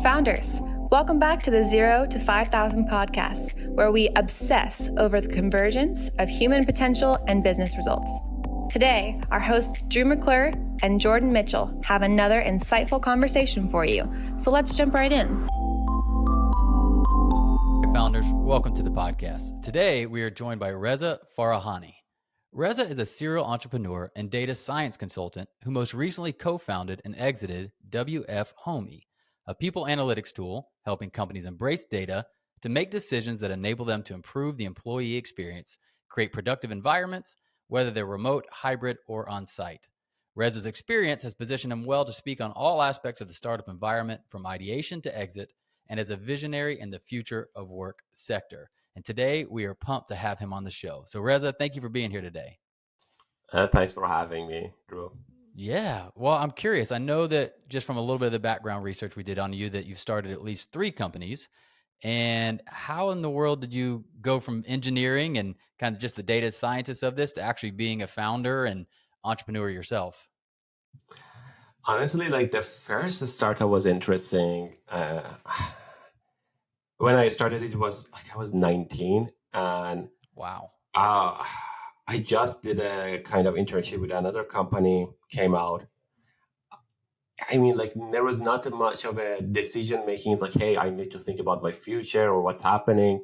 Founders, welcome back to the 0 to 5,000 podcast, where we obsess over the convergence of human potential and business results. Today, our hosts Drew McClure and Jordan Mitchell have another insightful conversation for you. So let's jump right in. Founders, welcome to the podcast. Today, we are joined by Reza Farahani. Reza is a serial entrepreneur and data science consultant who most recently co-founded and exited WF Homey, a people analytics tool helping companies embrace data to make decisions that enable them to improve the employee experience, create productive environments, whether they're remote, hybrid, or on-site. Reza's experience has positioned him well to speak on all aspects of the startup environment, from ideation to exit, and as a visionary in the future of work sector. And today, we are pumped to have him on the show. So Reza, thank you for being here today. Thanks for having me, Drew. Yeah. Well, I'm curious. I know that just from a little bit of the background research we did on you that you've started at least 3 companies. And how in the world did you go from engineering and kind of just the data scientist of this to actually being a founder and entrepreneur yourself? Honestly, like the first startup was interesting. When I started, it was like I was 19, and Wow. I just did a kind of internship with another company, came out. I mean, like there was not much of a decision making. It's like, hey, I need to think about my future or what's happening.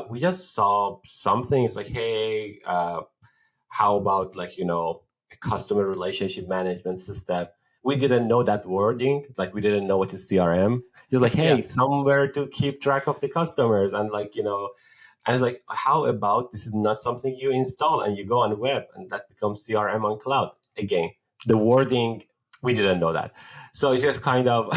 We just saw something. It's like, hey, how about like, a customer relationship management system? We didn't know that wording. Like we didn't know what is CRM. Just like, hey, somewhere to keep track of the customers. And like, and it's like, how about this is not something you install and you go on the web and that becomes CRM on cloud? Again, the wording, we didn't know that. So it's just kind of,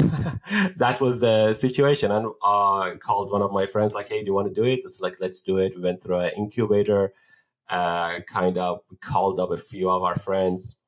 that was the situation. And I called one of my friends like, hey, do you want to do it? It's like, let's do it. We went through an incubator, kind of called up a few of our friends.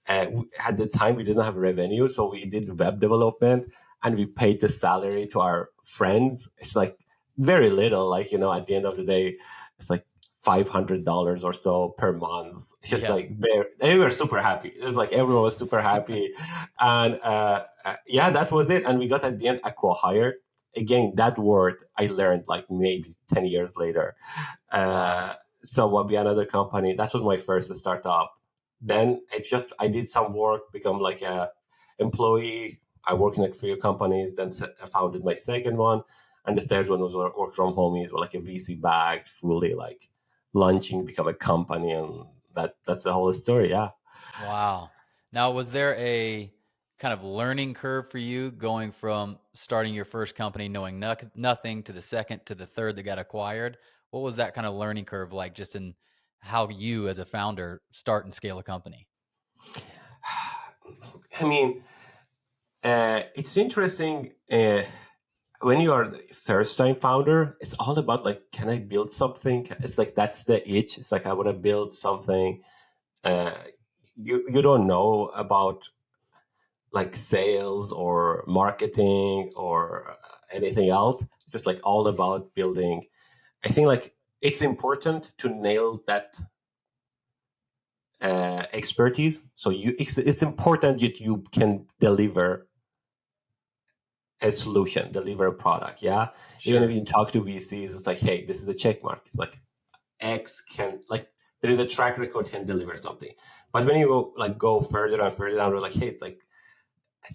At the time, we didn't have revenue. So we did web development and we paid the salary to our friends. It's like, very little, like, at the end of the day, it's like $500 or so per month. It's just like, they were super happy. It was like, everyone was super happy. And that was it. And we got at the end acqui-hired. Again, that word I learned like maybe 10 years later. So what be another company. That was my first startup. Then I did some work, become like a employee. I worked in a few companies, then I founded my second one. And the third one was work from home. It was like a VC backed, fully like launching, become a company. And that's the whole story. Yeah. Wow. Now, was there a kind of learning curve for you going from starting your first company, knowing nothing, to the second, to the third that got acquired? What was that kind of learning curve like, just in how you as a founder start and scale a company? I mean, it's interesting. When you are the first time founder, it's all about like, can I build something? It's like, that's the itch. It's like, I want to build something. You don't know about like sales or marketing or anything else. It's just like all about building. I think like it's important to nail that expertise. So it's important that you can deliver a solution, deliver a product. Yeah. Sure. Even if you talk to VCs, it's like, hey, this is a check mark. It's like X can, like, there is a track record, can deliver something. But when you go further and further down, we're like, hey, it's like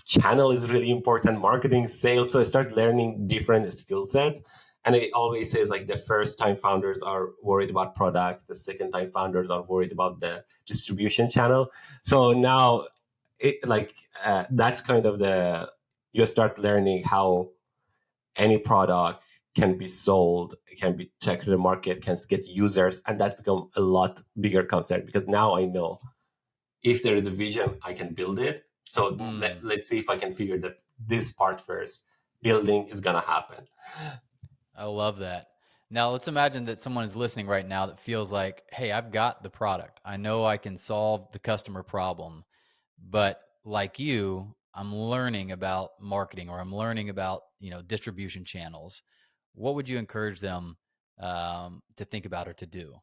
channel is really important, marketing, sales. So I start learning different skill sets. And it always says like the first time founders are worried about product. The second time founders are worried about the distribution channel. So now that's kind of you start learning how any product can be sold, can be taken to the market, can get users, and that become a lot bigger concern, because now I know if there is a vision, I can build it. So let's see if I can figure this part first. Building is gonna happen. I love that. Now let's imagine that someone is listening right now that feels like, hey, I've got the product. I know I can solve the customer problem, but like you, I'm learning about marketing, or I'm learning about, distribution channels. What would you encourage them to think about or to do?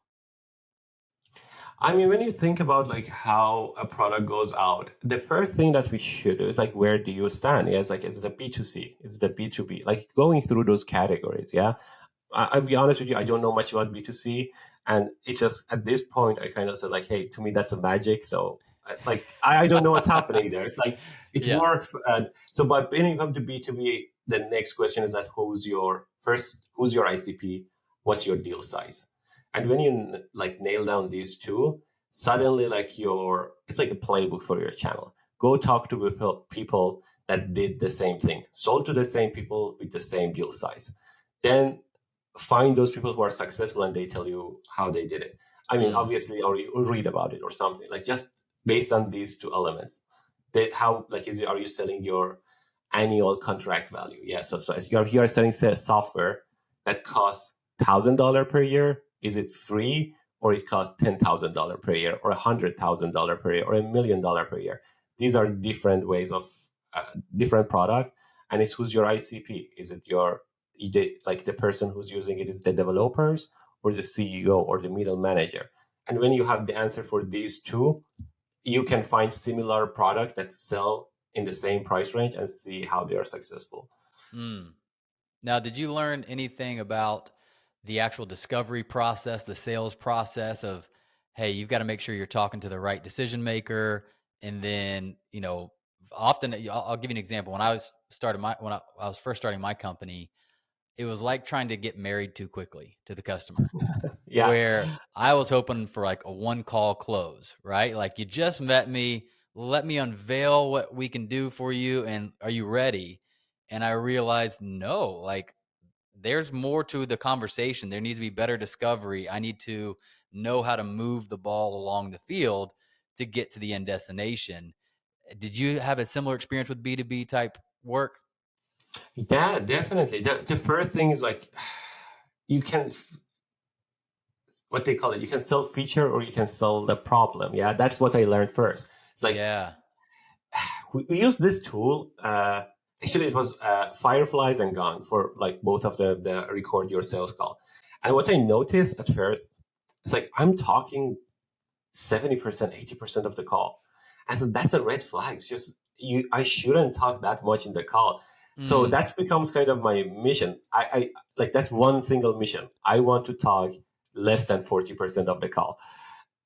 I mean, when you think about like how a product goes out, the first thing that we should do is like, where do you stand? Yeah, it's like, is it a B2C? Is it a B2B? Like going through those categories. Yeah. I'll be honest with you, I don't know much about B2C. And it's just at this point, I kind of said, like, hey, to me, that's a magic. So, I don't know what's happening there. It's like, it Yeah. works. And so, but when you come to B2B, the next question is that who's your ICP? What's your deal size? And when you like nail down these two, suddenly like it's like a playbook for your channel. Go talk to people that did the same thing, sold to the same people with the same deal size. Then find those people who are successful and they tell you how they did it. I mean, Mm. obviously, or you read about it or something, like just based on these two elements. That how like are you selling your annual contract value? Yeah. So if you're selling say, software that costs $1,000 per year, is it free or it costs $10,000 per year or $100,000 per year or $1 million per year? These are different ways of different product, and it's who's your ICP? Is it like the person who's using it is the developers or the CEO or the middle manager? And when you have the answer for these two, you can find similar product that sell in the same price range and see how they are successful. Mm. Now, did you learn anything about the actual discovery process, the sales process of, hey, you've got to make sure you're talking to the right decision maker, and then often I'll give you an example. When I was first starting my company, it was like trying to get married too quickly to the customer, Yeah. where I was hoping for like a one call close, right? Like you just met me, let me unveil what we can do for you, and are you ready? And I realized no, like there's more to the conversation. There needs to be better discovery. I need to know how to move the ball along the field to get to the end destination. Did you have a similar experience with B2B type work? Yeah, definitely. The first thing is like you can what they call it. You can sell feature or you can sell the problem. Yeah, that's what I learned first. It's like Yeah. we use this tool. Actually, it was Fireflies and Gong for like both of the record your sales call. And what I noticed at first, it's like I'm talking 70%, 80% of the call. And so that's a red flag. It's just I shouldn't talk that much in the call. So Mm. that becomes kind of my mission. I like that's one single mission. I want to talk less than 40% of the call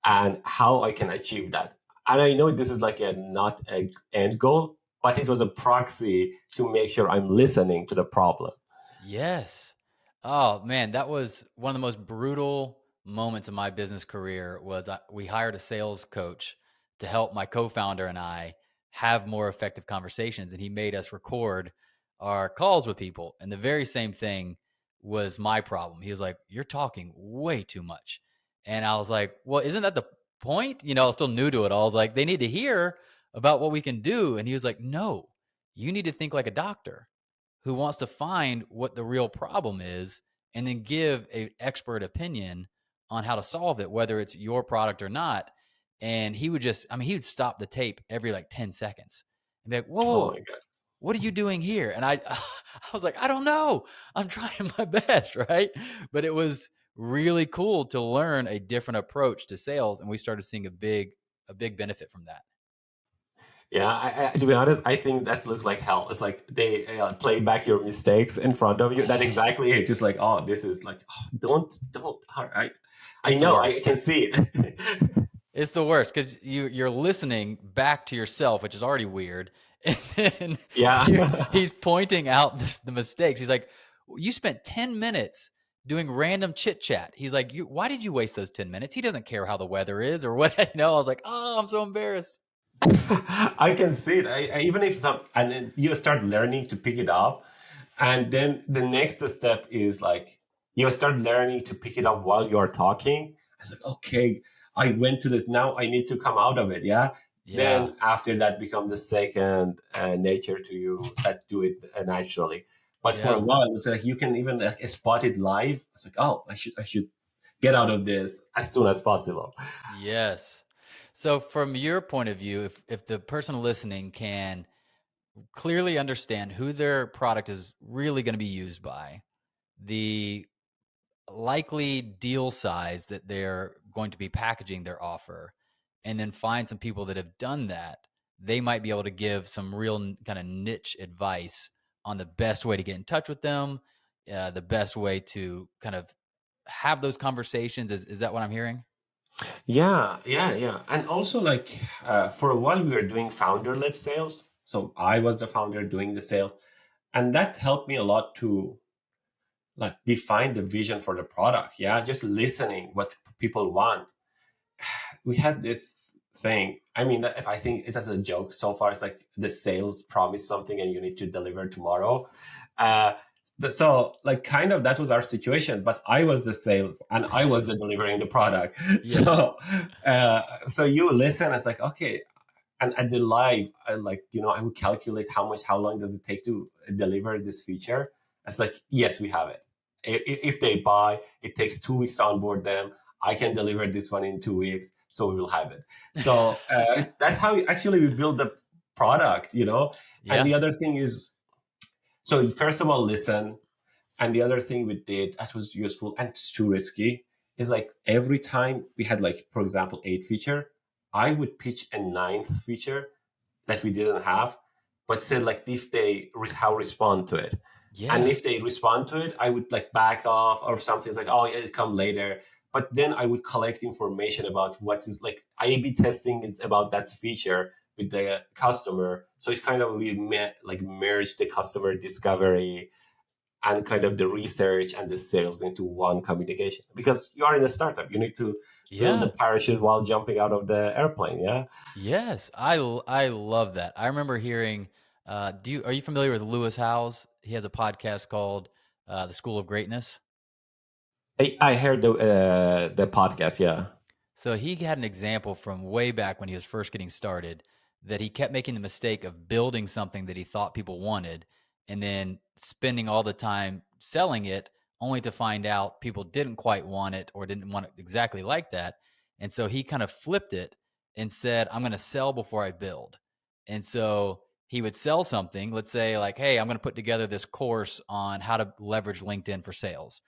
and how I can achieve that. And I know this is like a not a end goal, but it was a proxy to make sure I'm listening to the problem. Yes. Oh man, that was one of the most brutal moments of my business career. We hired a sales coach to help my co-founder and I have more effective conversations, and he made us record our calls with people. And the very same thing was my problem. He was like, "You're talking way too much," and I was like, "Well, isn't that the point?" I was still new to it. I was like, "They need to hear about what we can do," and he was like, "No, you need to think like a doctor who wants to find what the real problem is and then give an expert opinion on how to solve it, whether it's your product or not." And he would he would stop the tape every like 10 seconds and be like, "Whoa, Oh my whoa, god. what are you doing here?" And I was like, "I don't know. I'm trying my best." Right. But it was really cool to learn a different approach to sales. And we started seeing a big benefit from that. Yeah, to be honest, I think that's look like hell. It's like they play back your mistakes in front of you. That exactly it. Just like, oh, this is like, oh, don't. All right, I It's the know, I worst. can see it. It's the worst because you're listening back to yourself, which is already weird, and then Yeah. he's pointing out the mistakes. He's like, "You spent 10 minutes doing random chit chat." He's like, "Why did you waste those 10 minutes?" He doesn't care how the weather is or what. I know. I was like, "Oh, I'm so embarrassed." I can see it. Even if some, and then you start learning to pick it up, and then the next step is like you start learning to pick it up while you're talking. I was like, okay, I went to the now I need to come out of it. Yeah. Yeah, Then after that becomes the second nature to you that do it naturally. But for a yeah, while, it's like you can even spot it live. It's like, oh, I should get out of this as soon as possible. yes. So, from your point of view, if the person listening can clearly understand who their product is really going to be used by, the likely deal size that they're going to be packaging their offer, and then find some people that have done that, they might be able to give some real kind of niche advice on the best way to get in touch with them, the best way to kind of have those conversations. Is that what I'm hearing? Yeah. And also, like, for a while, we were doing founder-led sales. So I was the founder doing the sale, and that helped me a lot to like define the vision for the product. Yeah, just listening what people want. We had this thing. I mean, if I think it as a joke so far, it's like the sales promise something and you need to deliver tomorrow. Uh, so like kind of that was our situation, but I was the sales and I was the delivering the product. Yes. So you listen, it's like, okay. And at the live, I like, I would calculate how long does it take to deliver this feature. It's like, yes, we have it. If they buy, it takes 2 weeks to onboard them. I can deliver this one in 2 weeks, so we will have it. So that's how actually we build the product, Yeah. And the other thing is, so first of all, listen. And the other thing we did that was useful and it's too risky is like every time we had like, for example, 8 feature, I would pitch a 9th feature that we didn't have, but said like if they how respond to it. Yeah. And if they respond to it, I would like back off or something. It's like, oh, it'll come later. But then I would collect information about what is like A/B testing about that feature with the customer. So it's kind of we merge the customer discovery and kind of the research and the sales into one communication. Because you are in a startup, you need to build the parachute while jumping out of the airplane. Yeah. Yes, I love that. I remember hearing. Are you familiar with Lewis Howes? He has a podcast called The School of Greatness. I heard the podcast. Yeah. So he had an example from way back when he was first getting started that he kept making the mistake of building something that he thought people wanted and then spending all the time selling it only to find out people didn't quite want it or didn't want it exactly like that. And so he kind of flipped it and said, I'm going to sell before I build. And so he would sell something, let's say like, hey, I'm going to put together this course on how to leverage LinkedIn for sales.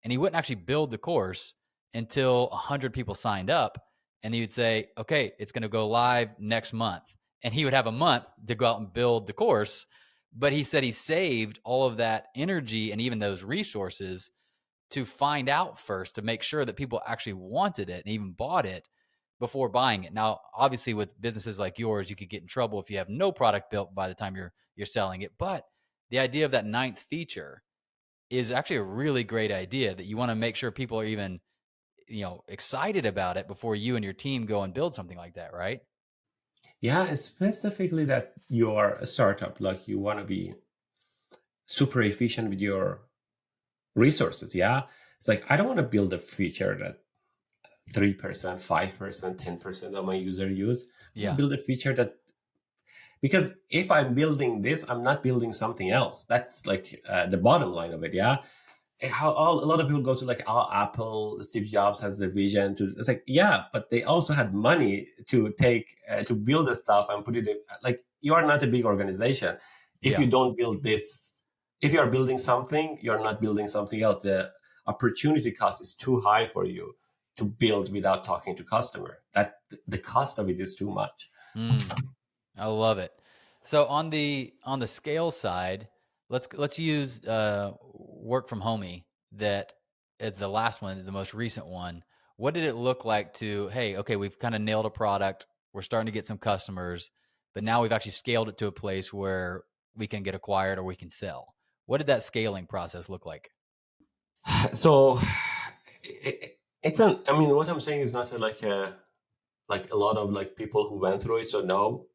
And he wouldn't actually build the course until 100 people signed up. And he would say, okay, it's going to go live next month. And he would have a month to go out and build the course. But he said he saved all of that energy and even those resources to find out first, to make sure that people actually wanted it and even bought it before buying it. Now, obviously with businesses like yours, you could get in trouble if you have no product built by the time you're selling it. But the idea of that 9th feature is actually a really great idea, that you want to make sure people are even, excited about it before you and your team go and build something like that, right? Yeah, and specifically that you're a startup, like you want to be super efficient with your resources. Yeah. It's like, I don't want to build a feature that 3%, 5%, 10% of my user use. Yeah. Build a feature that, because if I'm building this, I'm not building something else. That's like the bottom line of it. Yeah. A lot of people go to like, oh, Apple, Steve Jobs has the vision to, it's like, yeah, but they also had money to take, to build the stuff and put it in, like, you are not a big organization. If you don't build this, if you are building something, you're not building something else. The opportunity cost is too high for you to build without talking to customer. That the cost of it is too much. I love it. So on the scale side, let's use work from homey that is the last one, the most recent one. What did it look like to, hey, okay, we've kind of nailed a product, we're starting to get some customers, but now we've actually scaled it to a place where we can get acquired or we can sell. What did that scaling process look like? So it's I mean, what I'm saying is not like a lot of like people who went through it. So no,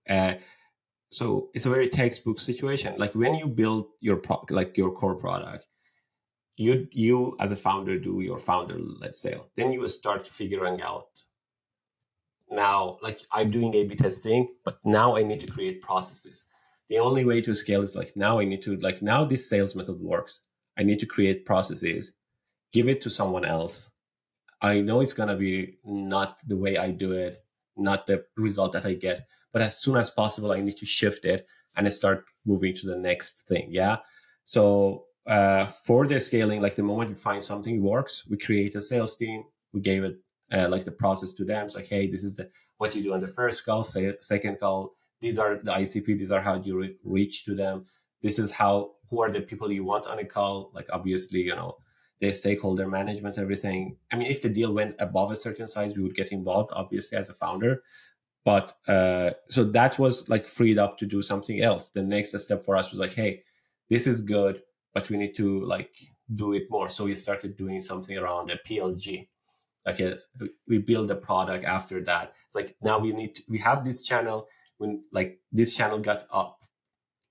so it's a very textbook situation. Like when you build your like your core product, you as a founder do your founder-led sale. Then you start figuring out, now, like I'm doing A/B testing, but now I need to create processes. The only way to scale is like, now I need to, like, now this sales method works. I need to create processes, give it to someone else. I know it's going to be not the way I do it, not the result that I get, but as soon as possible, I need to shift it and start moving to the next thing. Yeah. So for the scaling, like the moment we find something works, we create a sales team. We gave it like the process to them. It's like, hey, this is what you do on the first call, second call. These are the ICP. These are how you reach to them. This is who are the people you want on a call. Like obviously, the stakeholder management, everything. I mean, if the deal went above a certain size, we would get involved, obviously, as a founder. But so that was like freed up to do something else. The next step for us was like, hey, this is good, but we need to like do it more. So we started doing something around a PLG. Like we build a product after that. It's like now we have this channel. When like this channel got up,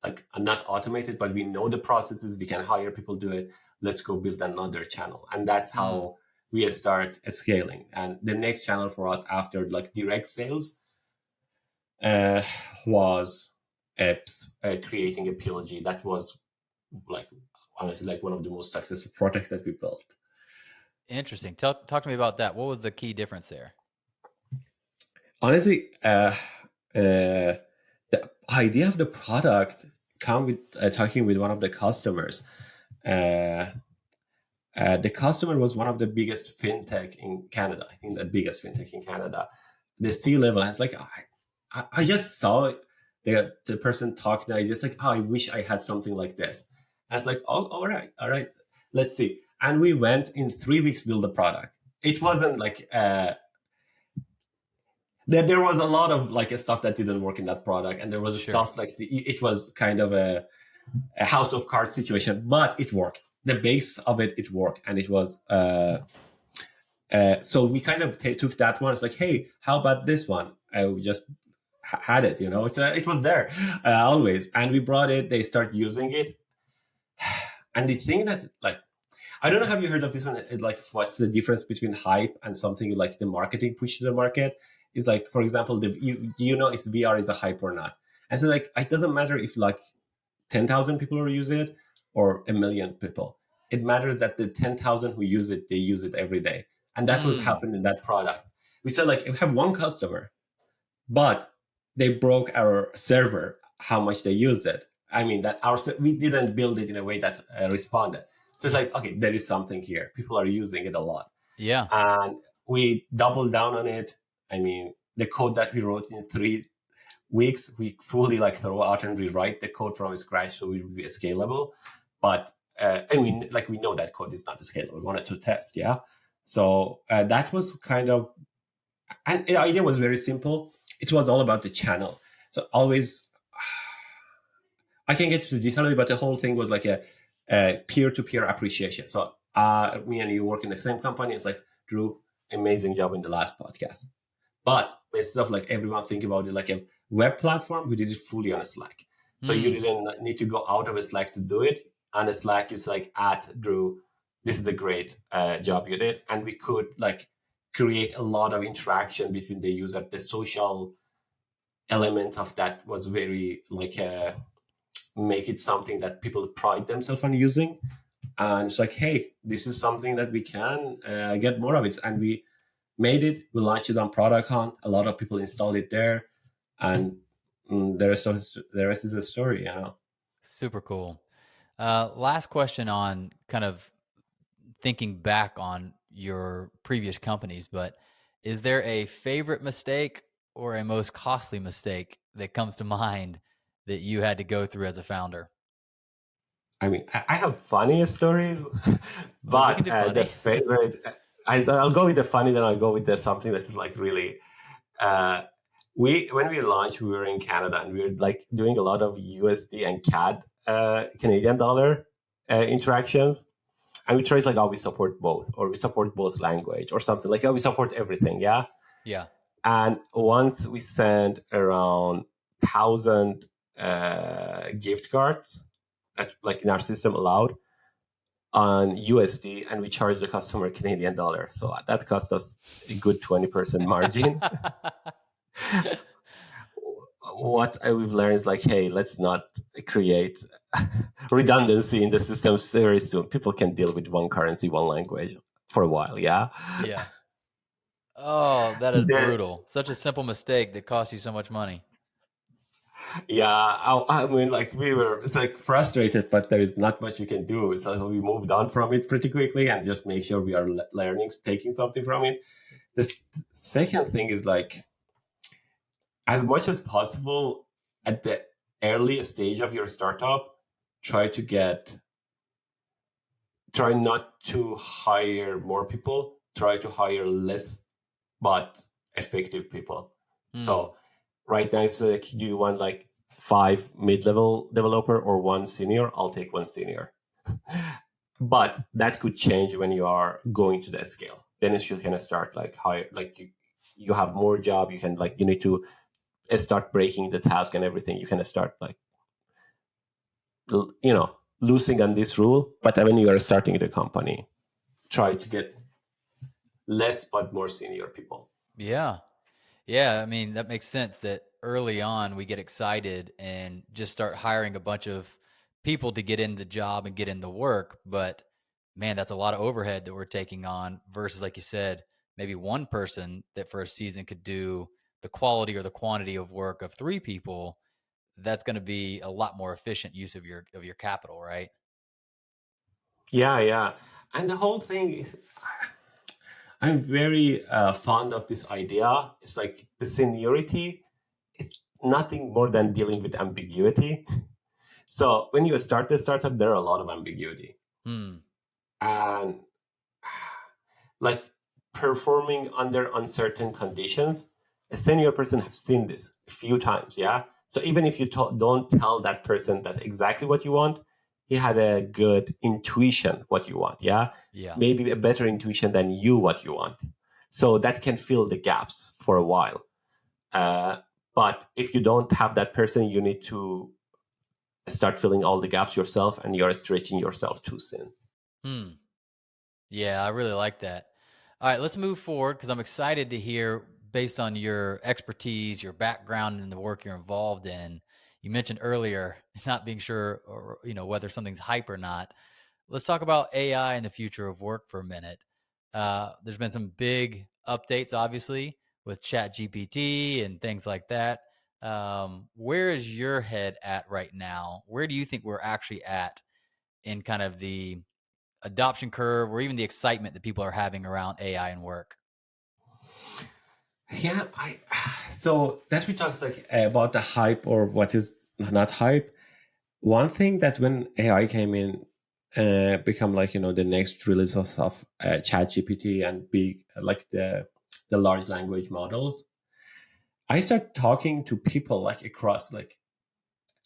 like not automated, but we know the processes. We can hire people do it. Let's go build another channel, and that's how we start scaling. And the next channel for us after like direct sales was creating a PLG. That was like honestly like one of the most successful projects that we built. Interesting. Talk to me about that. What was the key difference there? Honestly, the idea of the product come with talking with one of the customers. The customer was one of the biggest fintech in Canada. I think the biggest fintech in Canada. The C-level, I was like, I just saw the person talking. I just like, I wish I had something like this. And I was like, oh, all right, let's see. And we went in 3 weeks build the product. It wasn't like there was a lot of like stuff that didn't work in that product, and there was stuff like it was kind of a house of cards situation, but it worked. The base of it worked, and it was so we kind of took that one. It's like, hey, how about this one? I just had it, it was there always, and we brought it. They start using it, and the thing that like, I don't know, have you heard of this one? Like, what's the difference between hype and something like the marketing push to the market? Is like, for example, do you know if VR is a hype or not? And so like, it doesn't matter if like 10,000 people will use it or 1 million people. It matters that the 10,000 who use it, they use it every day. And that was happening in that product. We said like, we have one customer, but they broke our server, how much they used it. I mean, that we didn't build it in a way that responded. So it's like, okay, there is something here. People are using it a lot. Yeah. And we doubled down on it. I mean, the code that we wrote in 3 weeks, we fully like throw out and rewrite the code from scratch so it will be scalable. But I mean, like we know that code is not scalable. We wanted to test, yeah. So that was kind of, and the idea was very simple. It was all about the channel. So always, I can get to the detail, but the whole thing was like a peer-to-peer appreciation. So me and you work in the same company. It's like, Drew, amazing job in the last podcast. But instead of like everyone think about it like a web platform, we did it fully on a Slack. So you didn't need to go out of a Slack to do it. On a Slack, it's like, Drew, this is a great job you did. And we could like create a lot of interaction between the user. The social element of that was very like make it something that people pride themselves on using. And it's like, hey, this is something that we can get more of it. And we made it. We launched it on Product Hunt. A lot of people installed it there. And the rest is a story, Super cool. Last question on kind of thinking back on your previous companies, but is there a favorite mistake or a most costly mistake that comes to mind that you had to go through as a founder? I mean, I have funny stories, but the favorite, I'll go with the funny, then I'll go with something that's like really, when we launched, we were in Canada and we were like doing a lot of USD and CAD, Canadian dollar interactions. And we tried like, we support both, or we support both language or something like, we support everything. Yeah. Yeah. And once we sent around 1,000 gift cards that like in our system allowed on USD, and we charged the customer Canadian dollar. So that cost us a good 20% margin. What we've learned is like, hey, let's not create redundancy in the system very soon. People can deal with one currency, one language for a while. Yeah. Yeah. Oh, that is brutal. Such a simple mistake that costs you so much money. Yeah, I mean, like we were, it's like frustrated, but there is not much we can do. So we moved on from it pretty quickly and just make sure we are learning, taking something from it. The second thing is like, as much as possible at the early stage of your startup, try to get, try not to hire more people, try to hire less, but effective people. So right now, if so, like, do you want like 5 mid-level developer or 1 senior? I'll take 1 senior. But that could change when you are going to the scale. Then you can start like higher, like you have more job. You can like, you need to start breaking the task and everything. You can start like, losing on this rule. But when you are starting the company, try to get less but more senior people. Yeah. Yeah. I mean, that makes sense that early on we get excited and just start hiring a bunch of people to get in the job and get in the work. But man, that's a lot of overhead that we're taking on versus, like you said, maybe one person that for a season could do the quality or the quantity of work of 3 people. That's going to be a lot more efficient use of your capital, right? Yeah. And the whole thing is, I'm very fond of this idea. It's like the seniority is nothing more than dealing with ambiguity. So when you start a startup, there are a lot of ambiguity. And like performing under uncertain conditions, a senior person have seen this a few times. Yeah. So even if you don't tell that person that exactly what you want, he had a good intuition what you want. Yeah. Yeah. Maybe a better intuition than you what you want. So that can fill the gaps for a while. But if you don't have that person, you need to start filling all the gaps yourself, and you're stretching yourself too thin. Yeah, I really like that. All right, let's move forward because I'm excited to hear, based on your expertise, your background, and the work you're involved in. You mentioned earlier not being sure, or whether something's hype or not. Let's talk about AI and the future of work for a minute. There's been some big updates, obviously, with Chat GPT and things like that. Where is your head at right now? Where do you think we're actually at in kind of the adoption curve or even the excitement that people are having around AI and work? Yeah, so that we talked like about the hype or what is not hype. One thing that when AI came in, become like the next release of ChatGPT and big like the large language models. I start talking to people like across like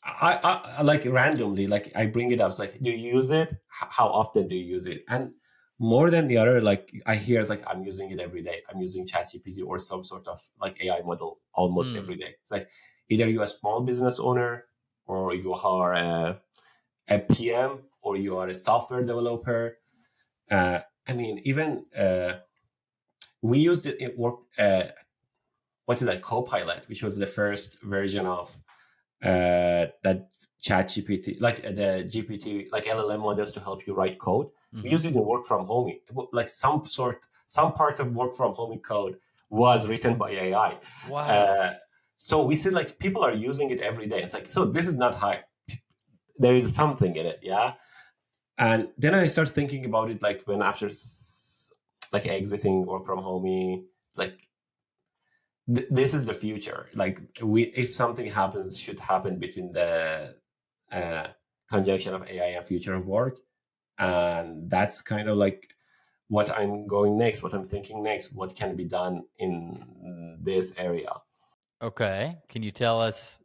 I like randomly, like I bring it up. It's like, do you use it? How often do you use it? And more than the other, like I hear it's like, I'm using it every day. I'm using ChatGPT or some sort of like AI model almost every day. It's like either you're a small business owner or you are a PM or you are a software developer. I mean, even we used it. It worked. What is that? Copilot, which was the first version of that chat GPT, like the GPT, like LLM models to help you write code. We use it in work from home. Like some part of work from home code was written by AI. Wow. So we see like people are using it every day. It's like, so this is not hype. There is something in it. Yeah. And then I start thinking about it, like when after like exiting work from home, like this is the future. Like if something happens, should happen between the conjunction of AI and future of work, and that's kind of like what I'm going next, what I'm thinking next, what can be done in this area. Okay. Can you tell us,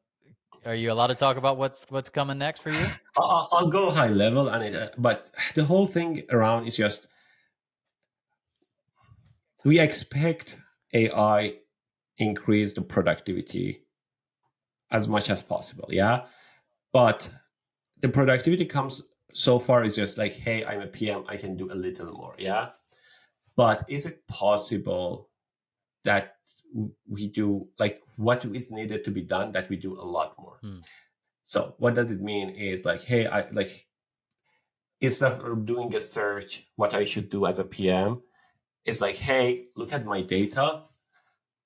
are you allowed to talk about what's coming next for you? I'll go high level on it, but the whole thing around is just we expect AI increase the productivity as much as possible. Yeah. But the productivity comes so far is just like, hey, I'm a PM, I can do a little more. Yeah. But is it possible that we do like what is needed to be done, that we do a lot more? So what does it mean is like, hey, I like, instead of doing a search, what I should do as a PM is like, hey, look at my data,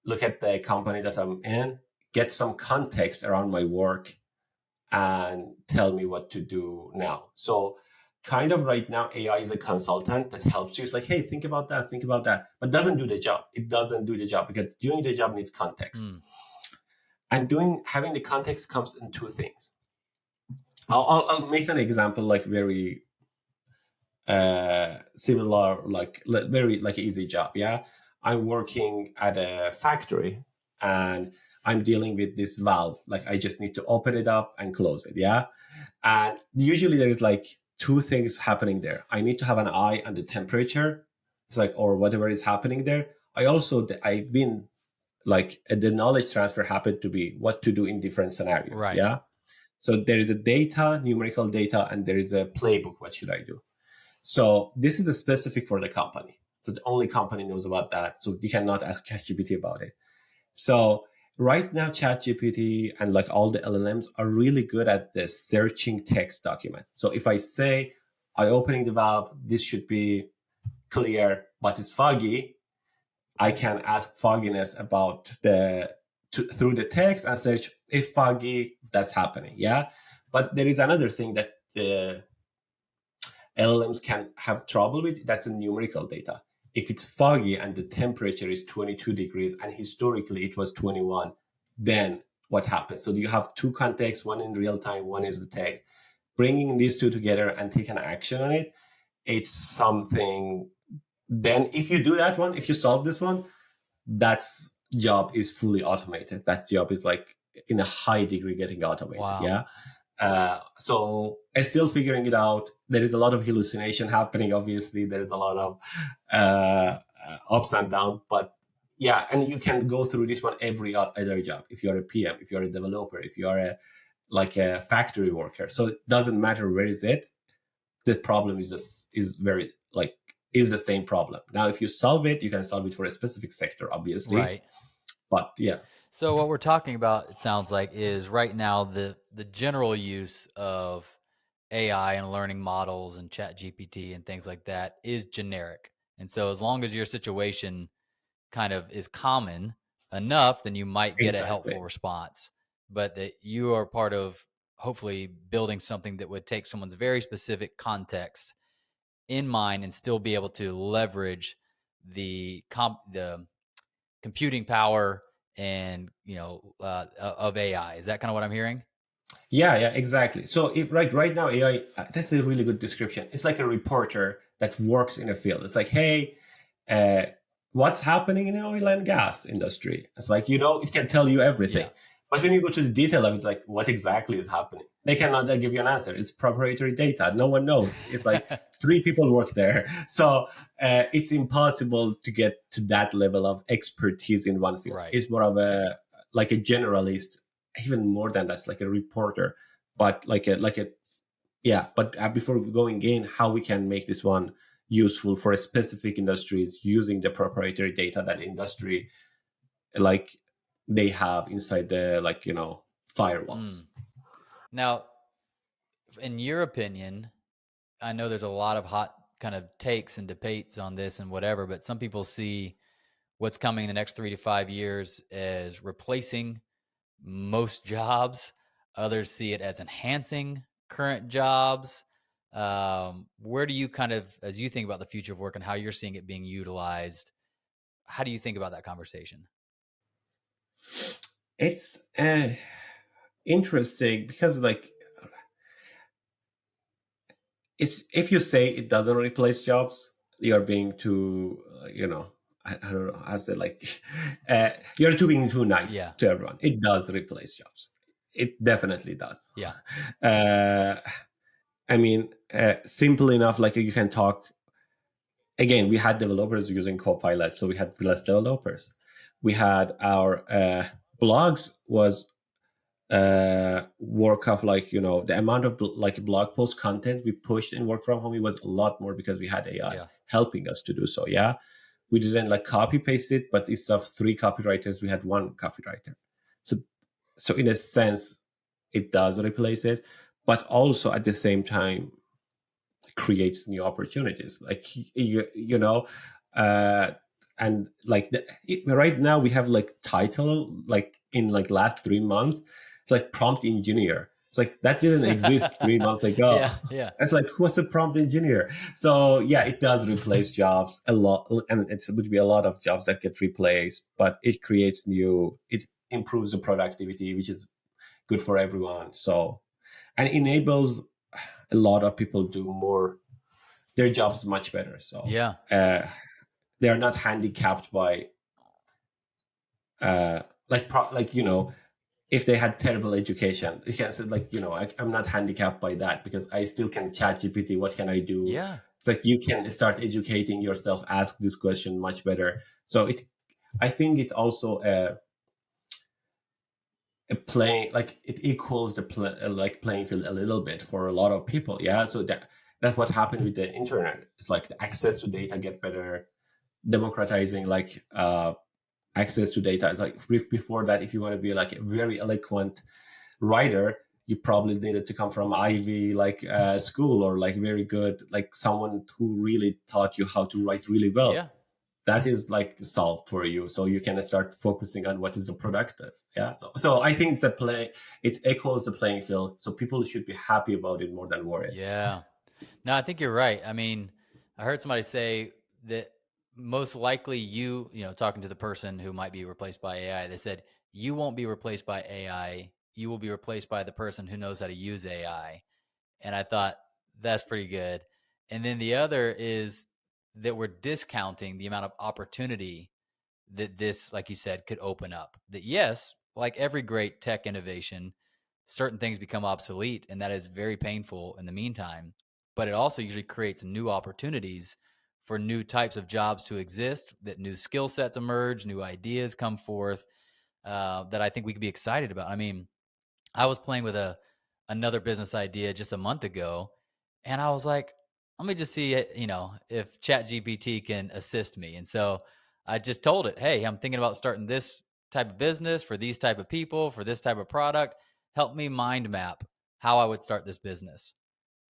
look at the company that I'm in. get some context around my work and tell me what to do now. So kind of right now, AI is a consultant that helps you. It's like, hey, think about that, but doesn't do the job. It doesn't do the job because doing the job needs context. And having the context comes in two things. I'll make an example, like very similar, like very like easy job. Yeah, I'm working at a factory and I'm dealing with this valve. Like I just need to open it up and close it. Yeah, and usually there's like two things happening there. I need to have an eye on the temperature. It's like, or whatever is happening there. I've been like the knowledge transfer happened to be what to do in different scenarios. Right. Yeah. So there is a data, numerical data, and there is a playbook. What should I do? So this is a specific for the company. So the only company knows about that. So you cannot ask ChatGPT about it. So right now, ChatGPT and like all the LLMs are really good at the searching text document. So if I say, I opening the valve, this should be clear, but it's foggy, I can ask fogginess about through the text and search if foggy, that's happening. Yeah. But there is another thing that the LLMs can have trouble with. That's the numerical data. If it's foggy and the temperature is 22 degrees and historically it was 21, then what happens? So you have two contexts, one in real time, one is the text. Bringing these two together and take an action on it, it's something. Then if you do that one, if you solve this one, that's job is fully automated. That job is like in a high degree getting automated. Wow. Yeah. So I'm still figuring it out. There is a lot of hallucination happening. Obviously, there is a lot of ups and downs. But yeah, and you can go through this one every other job. If you're a PM, if you're a developer, if you are a factory worker. So it doesn't matter where is it. The problem is the same problem. Now, if you solve it, you can solve it for a specific sector, obviously. Right. But yeah. So what we're talking about, it sounds like, is right now the general use of AI and learning models and ChatGPT and things like that is generic. And so as long as your situation kind of is common enough, then you might get a helpful response. But that you are part of hopefully building something that would take someone's very specific context in mind and still be able to leverage the computing power and of AI. Is that kind of what I'm hearing? Yeah, exactly. So right now, AI, that's a really good description. It's like a reporter that works in a field. It's like, hey, what's happening in the oil and gas industry? It's like, it can tell you everything. Yeah. But when you go to the detail of it, it's like, what exactly is happening? They cannot give you an answer. It's proprietary data. No one knows. It's like 3 people work there. So it's impossible to get to that level of expertise in one field. Right. It's more of a generalist, even more than that's like a reporter, but but before going in, how we can make this one useful for a specific industries using the proprietary data that industry they have inside the firewalls. Now, in your opinion, I know there's a lot of hot kind of takes and debates on this and whatever, but some people see what's coming in the next 3 to 5 years as replacing most jobs. Others see it as enhancing current jobs. Where do you kind of, as you think about the future of work and how you're seeing it being utilized, how do you think about that conversation? It's interesting because it's, if you say it doesn't replace jobs, you're being too, I don't know, I said you're being too nice to everyone. It does replace jobs. It definitely does. Yeah. I mean, simple enough, you can talk. Again, we had developers using Copilot, so we had less developers. We had our blogs was work of the amount of blog post content we pushed in work from home, it was a lot more because we had AI helping us to do so. Yeah, we didn't copy paste it, but instead of 3 copywriters, we had 1 copywriter. So in a sense, it does replace it, but also at the same time creates new opportunities. And like right now we have like title like in like last 3 months, it's like prompt engineer. It's like that didn't exist 3 months ago. Yeah, yeah. It's like, what's a prompt engineer? So yeah, it does replace jobs a lot, and it would be a lot of jobs that get replaced, but it creates new, it improves the productivity, which is good for everyone. So, and enables a lot of people do more, their jobs much better. So Yeah. they're not handicapped by like if they had terrible education, you can say like, I'm not handicapped by that because I still can chat GPT. What can I do? Yeah. It's like you can start educating yourself, ask this question much better. So I think it's also a playing, like it equals the like playing field a little bit for a lot of people. Yeah. So that's what happened with the internet. It's like the access to data get better, democratizing like access to data. It's like before that, if you want to be like a very eloquent writer, you probably needed to come from Ivy like school, or like very good, like someone who really taught you how to write really well. Yeah. That is like solved for you, so you can start focusing on what is the productive. Yeah. So I think it equals the playing field, so people should be happy about it more than worried. Yeah. No, I think you're right. I mean, I heard somebody say that most likely talking to the person who might be replaced by AI, they said, you won't be replaced by AI. You will be replaced by the person who knows how to use AI. And I thought that's pretty good. And then the other is that we're discounting the amount of opportunity that this, like you said, could open up. That yes, like every great tech innovation, certain things become obsolete, and that is very painful in the meantime. But it also usually creates new opportunities for new types of jobs to exist, that new skill sets emerge, new ideas come forth, that I think we could be excited about. I mean, I was playing with another business idea just a month ago, and I was like, let me just see, if ChatGPT can assist me. And so I just told it, hey, I'm thinking about starting this type of business for these type of people, for this type of product. Help me mind map how I would start this business.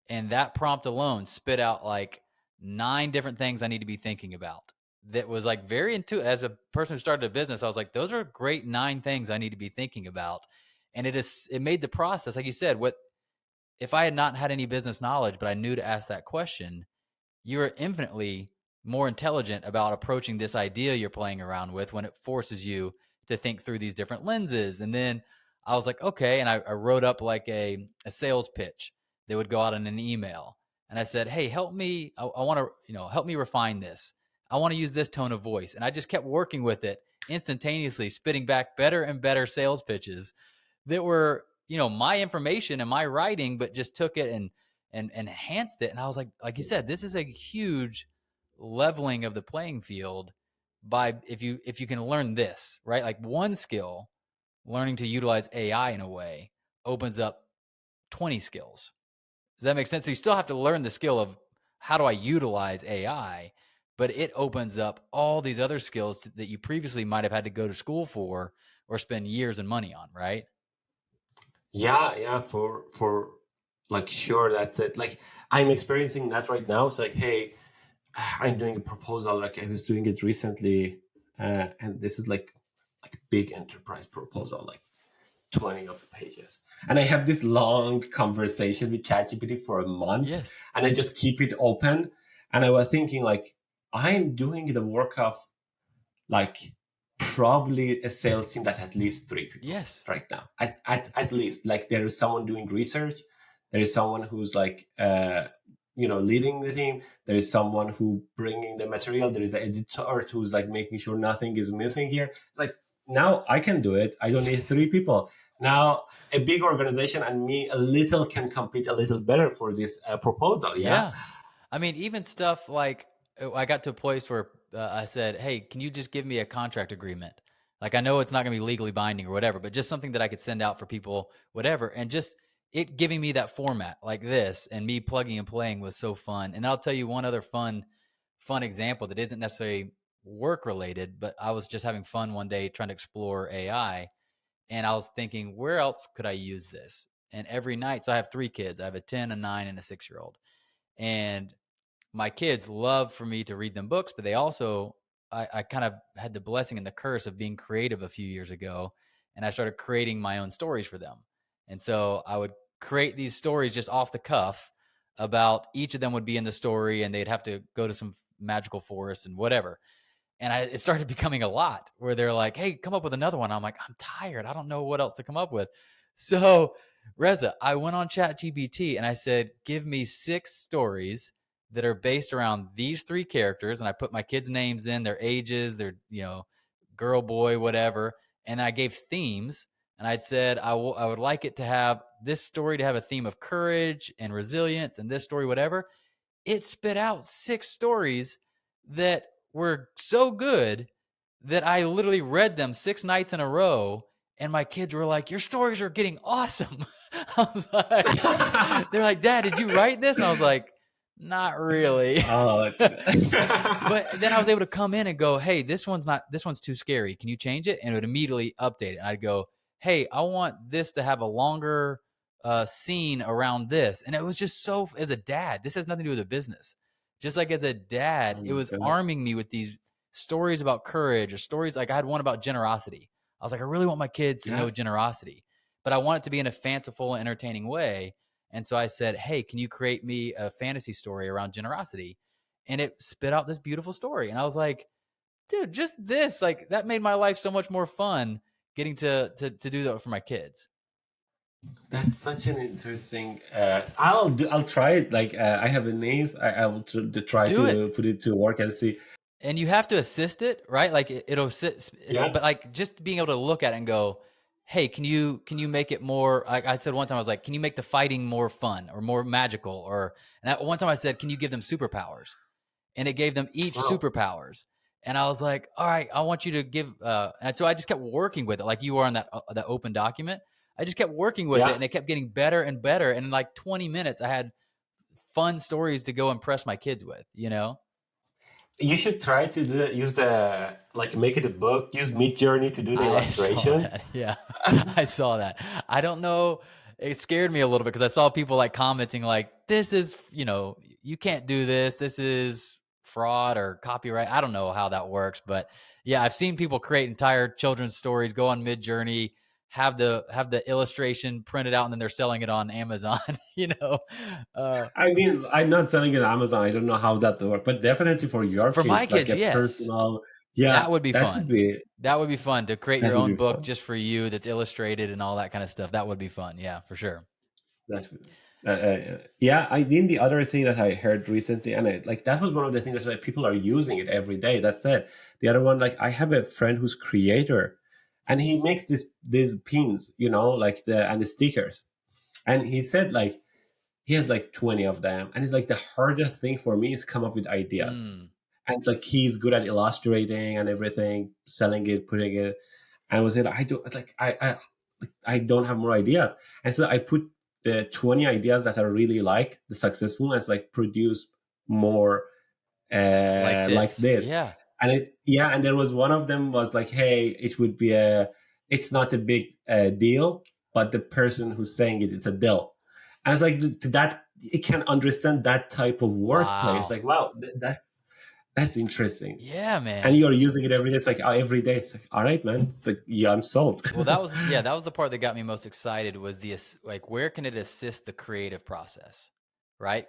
And that prompt alone spit out like 9 different things I need to be thinking about. That was like very intuitive. As a person who started a business, I was like, those are great 9 things I need to be thinking about. And it made the process, like you said, what if I had not had any business knowledge, but I knew to ask that question, you're infinitely more intelligent about approaching this idea you're playing around with when it forces you to think through these different lenses. And then I was like, okay. And I wrote up like a sales pitch that would go out in an email. And I said, hey, help me. I want to, help me refine this. I want to use this tone of voice. And I just kept working with it, instantaneously spitting back better and better sales pitches that were, my information and my writing, but just took it and enhanced it. And I was like you said, this is a huge leveling of the playing field by if you can learn this, right? Like one skill, learning to utilize AI in a way opens up 20 skills. Does that make sense? So you still have to learn the skill of how do I utilize AI, but it opens up all these other skills that you previously might have had to go to school for or spend years and money on, right? Yeah, for like sure, that's it. Like I'm experiencing that right now. It's like, hey, I'm doing a proposal. Like I was doing it recently, and this is like a big enterprise proposal, like 20 of the pages. And I have this long conversation with ChatGPT for a month, Yes. and I just keep it open. And I was thinking, like, I'm doing the work of like probably a sales team that has at least 3 people Yes. right now. At least, like, there is someone doing research, there is someone who's like leading the team, there is someone who bringing the material, there is an editor who's like making sure nothing is missing here. It's like, now I can do it, I don't need 3 people. Now a big organization and me a little can compete a little better for this proposal. Yeah. Yeah. I mean, even stuff like I got to a place where I said, hey, can you just give me a contract agreement? Like, I know it's not going to be legally binding or whatever, but just something that I could send out for people, whatever. And just it giving me that format like this and me plugging and playing was so fun. And I'll tell you one other fun example that isn't necessarily work related, but I was just having fun one day trying to explore AI. And I was thinking, where else could I use this? And every night, so I have 3 kids. I have a 10, a 9, and a 6-year-old. And my kids love for me to read them books, but they also I kind of had the blessing and the curse of being creative a few years ago, and I started creating my own stories for them. And so I would create these stories just off the cuff about each of them would be in the story, and they'd have to go to some magical forest and whatever. And it started becoming a lot where they're like, "Hey, come up with another one." I'm like, "I'm tired. I don't know what else to come up with." So, Reza, I went on ChatGPT and I said, "Give me 6 stories that are based around these 3 characters." And I put my kids' names in, their ages, their, girl, boy, whatever. And I gave themes. And I'd said, I would like it to have this story to have a theme of courage and resilience, and this story, whatever. It spit out 6 stories that were so good that I literally read them 6 nights in a row, and my kids were like, "Your stories are getting awesome." I was like, they're like, "Dad, did you write this?" And I was like, "Not really." Oh, But then I was able to come in and go, "Hey, this one's too scary. Can you change it?" And it would immediately update it. And I'd go, "Hey, I want this to have a longer scene around this." And it was just so, as a dad, this has nothing to do with a business. Just like as a dad, oh it my was God. arming me with these stories about courage, or stories like I had one about generosity. I was like, I really want my kids to Yeah. know generosity, but I want it to be in a fanciful, entertaining way. And so I said, "Hey, can you create me a fantasy story around generosity?" And it spit out this beautiful story. And I was like, dude, just this, like, that made my life so much more fun, getting to do that for my kids. That's such an interesting. I'll try it. Like I have a niece. I will to try Do it. to put it to work and see. And you have to assist it, right? Like it'll sit, Yeah. but like just being able to look at it and go, "Hey, can you make it more?" Like I said one time, I was like, "Can you make the fighting more fun or more magical?" Or, and one time I said, "Can you give them superpowers?" And it gave them each Wow. superpowers. And I was like, "All right, I want you to give." And so I just kept working with it, like you were on that open document. I just kept working with it, Yeah. and it kept getting better and better. And in like 20 minutes, I had fun stories to go impress my kids with. You should try to use the like make it a book. Use Mid Journey to do the I saw illustrations. that. Yeah, I saw that. I don't know. It scared me a little bit because I saw people like commenting like, "This is, you can't do this. This is fraud or copyright." I don't know how that works, but yeah, I've seen people create entire children's stories, go on Mid Journey, have the illustration printed out, and then they're selling it on Amazon. You know, uh, I mean, I'm not selling it on Amazon. I don't know how that works, but definitely for your for my kids, like kids, a yes, personal. Yeah, that would be that would fun. be That would be fun to create that your would own be book fun. just for you that's illustrated and all that kind of stuff. That would be fun. Yeah, for sure. That's yeah. I mean, the other thing that I heard recently, and like that was one of the things that like, people are using it every day. That's it. The other one, like I have a friend who's creator, and he makes these pins, like the stickers, and he said like he has like 20 of them, and it's like the hardest thing for me is come up with ideas, Mm, and it's like he's good at illustrating and everything, selling it, putting it, and was it I don't it's like I don't have more ideas. And so I put the 20 ideas that I really like, the successful ones, like produce more like like this. this. Yeah. And and there was one of them was like, hey, it would be it's not a big deal, but the person who's saying it's a deal. And it's like to that, it can understand that type of wordplay. It's Wow. like, wow, that's interesting. Yeah, And man. you're using it every day. It's like every day. It's like, all right, man. It's like, yeah, I'm sold. Well, that was the part that got me most excited, was like, where can it assist the creative process, right?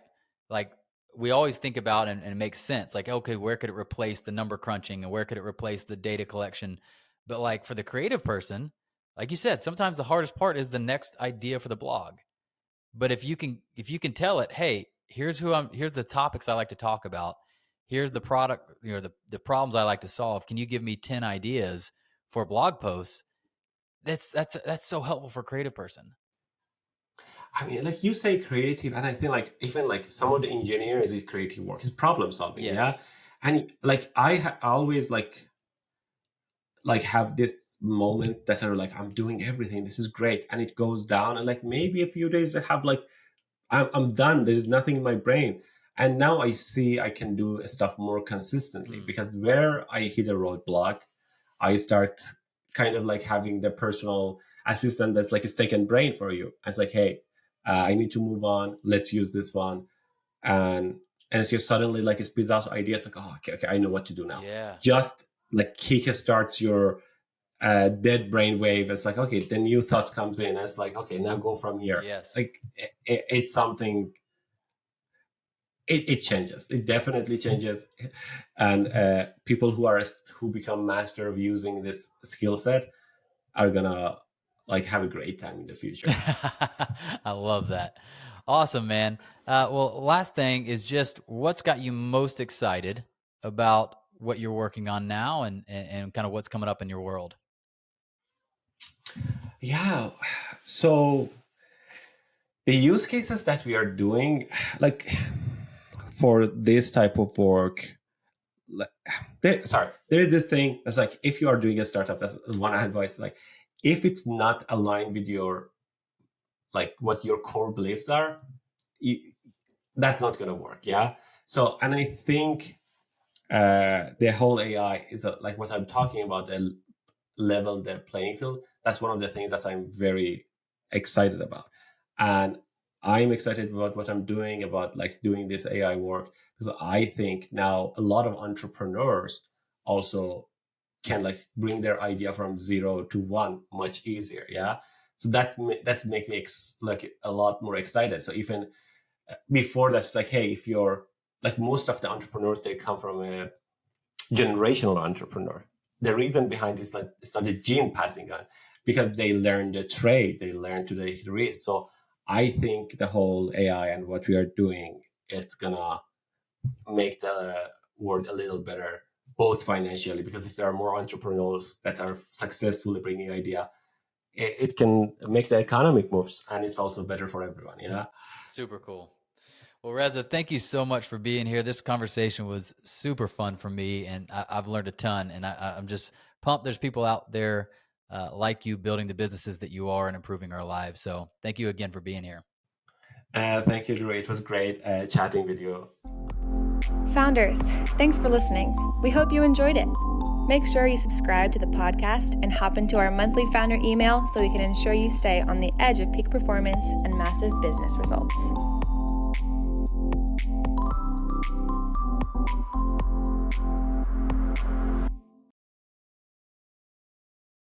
Like, we always think about, and it makes sense. Like, okay, where could it replace the number crunching, and where could it replace the data collection? But like for the creative person, like you said, sometimes the hardest part is the next idea for the blog. But if you can tell it, "Hey, here's the topics I like to talk about. Here's the product, the problems I like to solve. Can you give me 10 ideas for blog posts?" That's so helpful for a creative person. I mean, like you say creative, and I think like even like some of the engineers is creative work, is problem solving, yeah. Yes. And like always like have this moment that are like I'm doing everything, this is great, and it goes down, and like maybe a few days I have like I'm done. There's nothing in my brain, and now I see I can do stuff more consistently Mm. because where I hit a roadblock, I start kind of like having the personal assistant that's like a second brain for you. It's like, hey, I need to move on. Let's use this one, and and so suddenly like it spits out ideas like, oh, okay, I know what to do now. Yeah. Just like kick starts your dead brain wave. It's like, okay, the new thoughts comes in. And it's like, okay, now go from here. Yes. Like it's something. It changes. It definitely changes, and people who become master of using this skill set are gonna like have a great time in the future. I love that. Awesome, man. Well, last thing is just what's got you most excited about what you're working on now and kind of what's coming up in your world? Yeah. So the use cases that we are doing, like for this type of work, there is the thing that's like, if you are doing a startup, that's one advice, like if it's not aligned with your, like what your core beliefs are, that's not going to work. Yeah. So, and I think the whole AI is like what I'm talking about, the level, the playing field. That's one of the things that I'm very excited about. And I'm excited about what I'm doing, about like doing this AI work, because I think now a lot of entrepreneurs also can like bring their idea from 0 to 1 much easier. Yeah. So that's make me like a lot more excited. So even before that, it's like, hey, if you're like, most of the entrepreneurs, they come from a generational entrepreneur. The reason behind it is like, it's not a gene passing on, because they learn the trade, they learn to take the risk. So I think the whole AI and what we are doing, it's gonna make the world a little better, both financially, because if there are more entrepreneurs that are successfully bringing idea, it can make the economic moves, and it's also better for everyone. Yeah. Super cool. Well, Reza, thank you so much for being here. This conversation was super fun for me, and I've learned a ton, and I'm just pumped there's people out there like you building the businesses that you are and improving our lives. So thank you again for being here. Thank you, Drew. It was great chatting with you. Founders, thanks for listening. We hope you enjoyed it. Make sure you subscribe to the podcast and hop into our monthly founder email so we can ensure you stay on the edge of peak performance and massive business results.